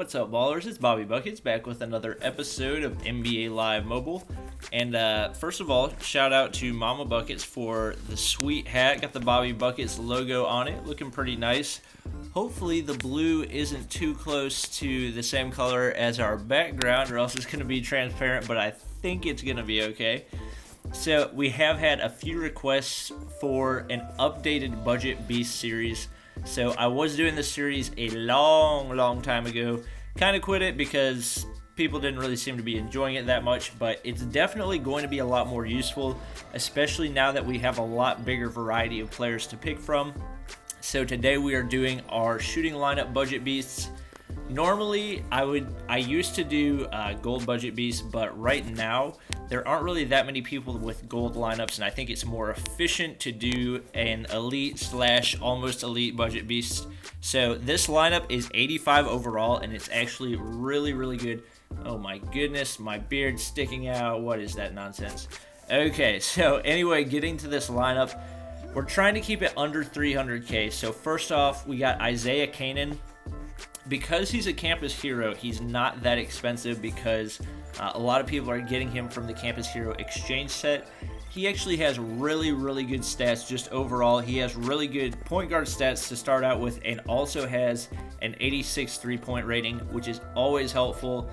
What's up, ballers? It's Bobby Buckets back with another episode of NBA Live Mobile. And first of all, shout out to Mama Buckets for the sweet hat. Got the Bobby Buckets logo on it, looking pretty nice. Hopefully the blue isn't too close to the same color as our background, or else it's going to be transparent, but I think it's going to be okay. So we have had a few requests for an updated Budget Beast series. So I was doing this series a long time ago. Kind of quit it because people didn't really seem to be enjoying it that much, but it's definitely going to be a lot more useful, especially now that we have a lot bigger variety of players to pick from. So today we are doing our shooting lineup Budget Beasts. Normally, I used to do gold Budget Beasts, but right now there aren't really that many people with gold lineups, and I think it's more efficient to do an elite / almost elite Budget Beast. So this lineup is 85 overall, and it's actually really good. Oh my goodness, my beard's sticking out. What is that nonsense? Okay, so anyway, getting to this lineup, we're trying to keep it under 300k. So first off, we got Isaiah Canaan. Because he's a campus hero, he's not that expensive because a lot of people are getting him from the Campus Hero exchange set. He actually has really good stats just overall. He has really good point guard stats to start out with, and also has an 86 3-point rating, which is always helpful,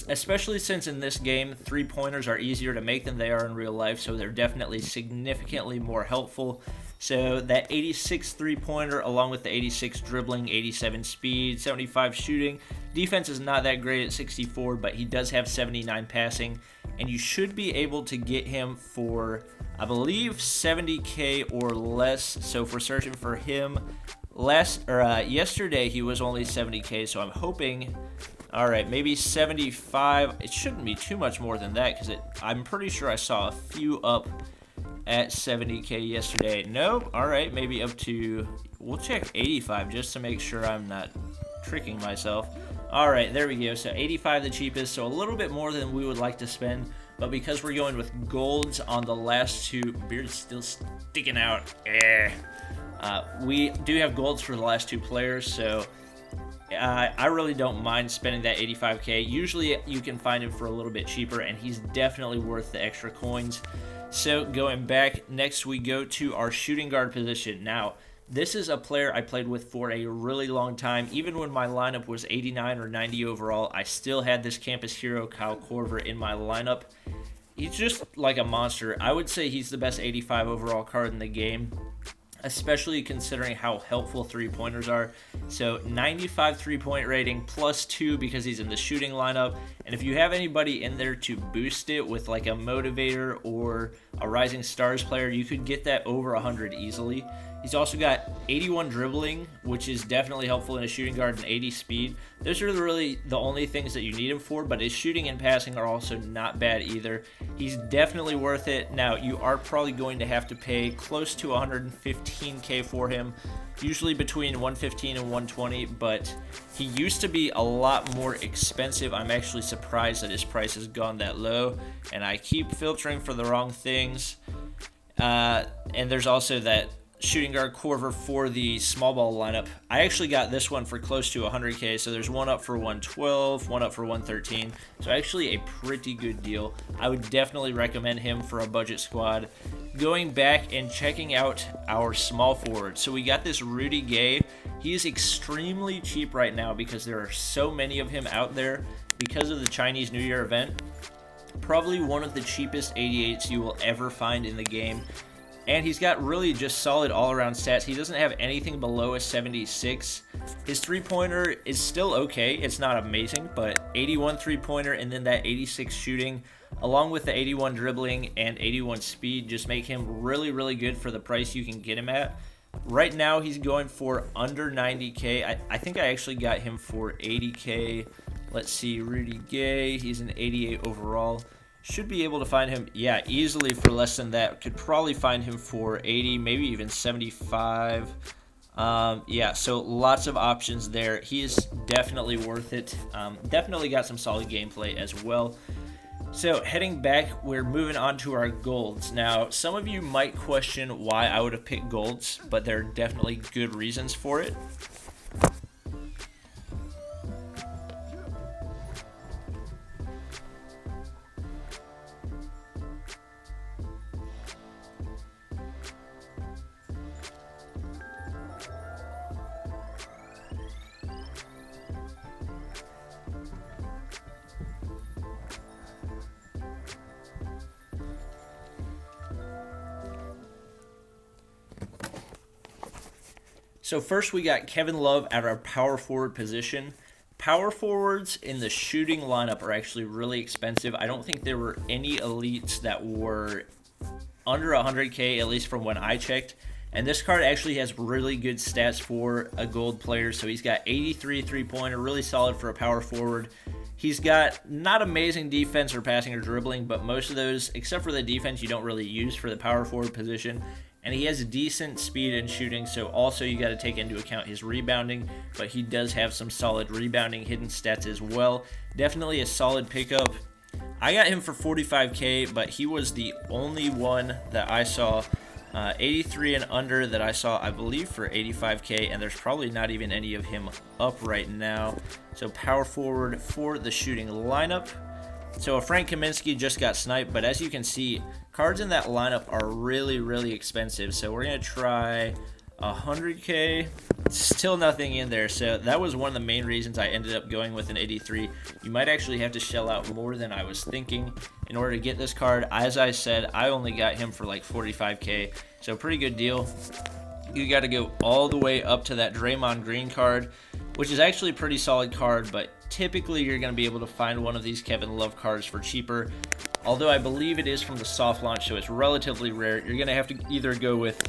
especially since in this game, three-pointers are easier to make than they are in real life, so they're definitely significantly more helpful. So that 86 three-pointer along with the 86 dribbling, 87 speed, 75 shooting. Defense is not that great at 64, but he does have 79 passing. And you should be able to get him for, I believe, 70k or less. So if we're searching for him, yesterday he was only 70k, so I'm hoping, all right, maybe 75. It shouldn't be too much more than that because I'm pretty sure I saw a few up at 70k yesterday. Nope. All right, maybe up to, we'll check 85 just to make sure I'm not tricking myself. All right, there we go. So 85 the cheapest, so a little bit more than we would like to spend, but because we're going with golds on the last two, beard's still sticking out. We do have golds for the last two players, so I really don't mind spending that 85k. Usually you can find him for a little bit cheaper, and he's definitely worth the extra coins. So going back, next we go to our shooting guard position. Now, this is a player I played with for a really long time. Even when my lineup was 89 or 90 overall, I still had this campus hero, Korver, in my lineup. He's just like a monster. I would say he's the best 85 overall card in the game, especially considering how helpful three-pointers are. So 95 three-point rating plus 2 because he's in the shooting lineup. And if you have anybody in there to boost it with like a motivator or a Rising Stars player, you could get that over 100 easily. He's also got 81 dribbling, which is definitely helpful in a shooting guard, and 80 speed. Those are really the only things that you need him for, but his shooting and passing are also not bad either. He's definitely worth it. Now, you are probably going to have to pay close to 115k for him, usually between 115 and 120, but he used to be a lot more expensive. I'm actually surprised that his price has gone that low, and I keep filtering for the wrong things. And there's also that shooting guard Korver for the small ball lineup. I actually got this one for close to 100k, so there's one up for 112, one up for 113, so actually a pretty good deal. I would definitely recommend him for a budget squad. Going back and checking out our small forward, so we got this Rudy Gay. He is extremely cheap right now because there are so many of him out there because of the Chinese New Year event. Probably one of the cheapest 88s you will ever find in the game. And he's got really just solid all-around stats. He doesn't have anything below a 76. His three-pointer is still okay. It's not amazing, but 81 three-pointer and then that 86 shooting, along with the 81 dribbling and 81 speed, just make him really good for the price you can get him at. Right now, he's going for under 90k. I think I actually got him for 80k. Let's see, Rudy Gay. He's an 88 overall. Should be able to find him, yeah, easily for less than that. Could probably find him for 80, maybe even 75. Yeah, so lots of options there. He is definitely worth it. Definitely got some solid gameplay as well. So heading back, we're moving on to our golds. Now, some of you might question why I would have picked golds, but there are definitely good reasons for it. So first we got Kevin Love at our power forward position. Power forwards in the shooting lineup are actually really expensive. I don't think there were any elites that were under 100K, at least from when I checked. And this card actually has really good stats for a gold player. So he's got 83 three-pointer, really solid for a power forward. He's got not amazing defense or passing or dribbling, but most of those, except for the defense, you don't really use for the power forward position. And he has decent speed and shooting, so also you got to take into account his rebounding, but he does have some solid rebounding hidden stats as well. Definitely a solid pickup. I got him for 45K, but he was the only one that I saw 83 and under that I saw, I believe, for 85K, and there's probably not even any of him up right now. So power forward for the shooting lineup. So a Frank Kaminsky just got sniped, but as you can see, cards in that lineup are really, really expensive. So we're going to try 100K. Still nothing in there. So that was one of the main reasons I ended up going with an 83. You might actually have to shell out more than I was thinking in order to get this card. As I said, I only got him for like 45K. So pretty good deal. You got to go all the way up to that Draymond Green card, which is actually a pretty solid card, but typically you're going to be able to find one of these Kevin Love cards for cheaper. Although I believe it is from the soft launch, so it's relatively rare. You're going to have to either go with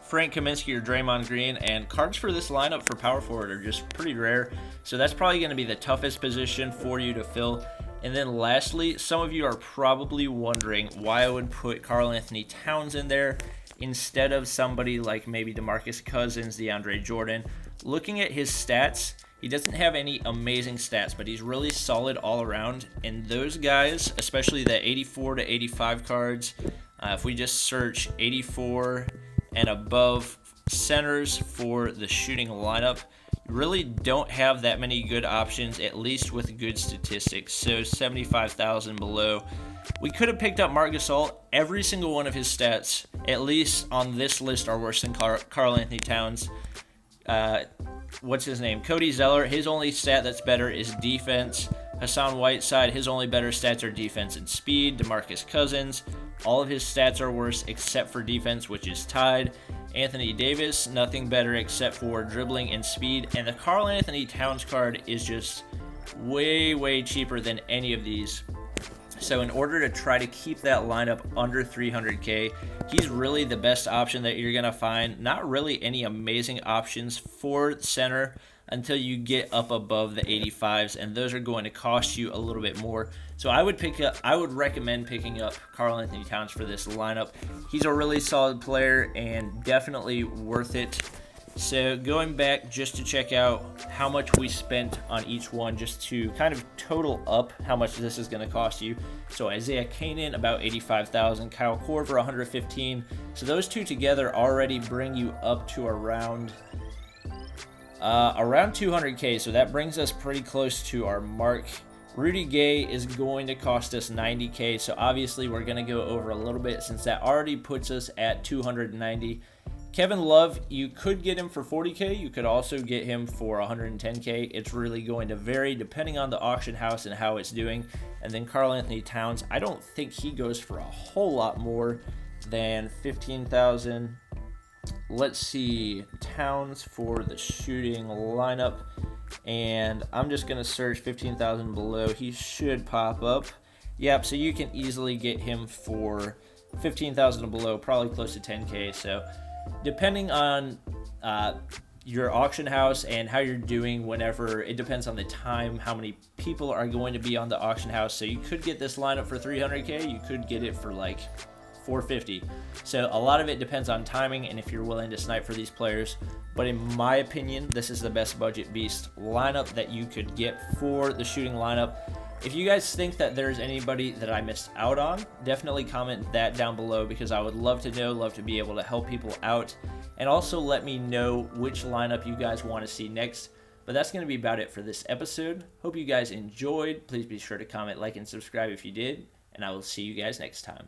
Frank Kaminsky or Draymond Green, and cards for this lineup for power forward are just pretty rare. So that's probably going to be the toughest position for you to fill. And then lastly, some of you are probably wondering why I would put KarlAnthony Towns in there instead of somebody like maybe DeMarcus Cousins, DeAndre Jordan. Looking at his stats, he doesn't have any amazing stats, but he's really solid all around. And those guys, especially the 84 to 85 cards, if we just search 84 and above centers for the shooting lineup, you really don't have that many good options, at least with good statistics. So 75,000 below. We could have picked up Marc Gasol. Every single one of his stats, at least on this list, are worse than KarlAnthony Towns. What's his name? Cody Zeller, his only stat that's better is defense. Hassan Whiteside, his only better stats are defense and speed. DeMarcus Cousins, all of his stats are worse except for defense, which is tied. Anthony Davis, nothing better except for dribbling and speed. And the KarlAnthony Towns card is just way, way cheaper than any of these. So in order to try to keep that lineup under 300K, he's really the best option that you're going to find. Not really any amazing options for center until you get up above the 85s, and those are going to cost you a little bit more. So I would recommend picking up KarlAnthony Towns for this lineup. He's a really solid player and definitely worth it. So going back just to check out how much we spent on each one, just to kind of total up how much this is going to cost you. So Isaiah Canaan, about 85,000. Kyle Korver, 115. So those two together already bring you up to around 200K. So that brings us pretty close to our mark. Rudy Gay is going to cost us 90K. So obviously we're going to go over a little bit since that already puts us at 290. Kevin Love, you could get him for 40K. You could also get him for 110K. It's really going to vary depending on the auction house and how it's doing. And then KarlAnthony Towns, I don't think he goes for a whole lot more than 15,000. Let's see, Towns for the shooting lineup. And I'm just going to search 15,000 below. He should pop up. Yep, so you can easily get him for 15,000 and below, probably close to 10K. So depending on your auction house and how you're doing whenever, it depends on the time, how many people are going to be on the auction house. So you could get this lineup for 300K, you could get it for like 450. So a lot of it depends on timing and if you're willing to snipe for these players. But in my opinion, this is the best budget beast lineup that you could get for the shooting lineup. If you guys think that there's anybody that I missed out on, definitely comment that down below because I would love to know, love to be able to help people out. And also let me know which lineup you guys want to see next. But that's going to be about it for this episode. Hope you guys enjoyed. Please be sure to comment, like, and subscribe if you did. And I will see you guys next time.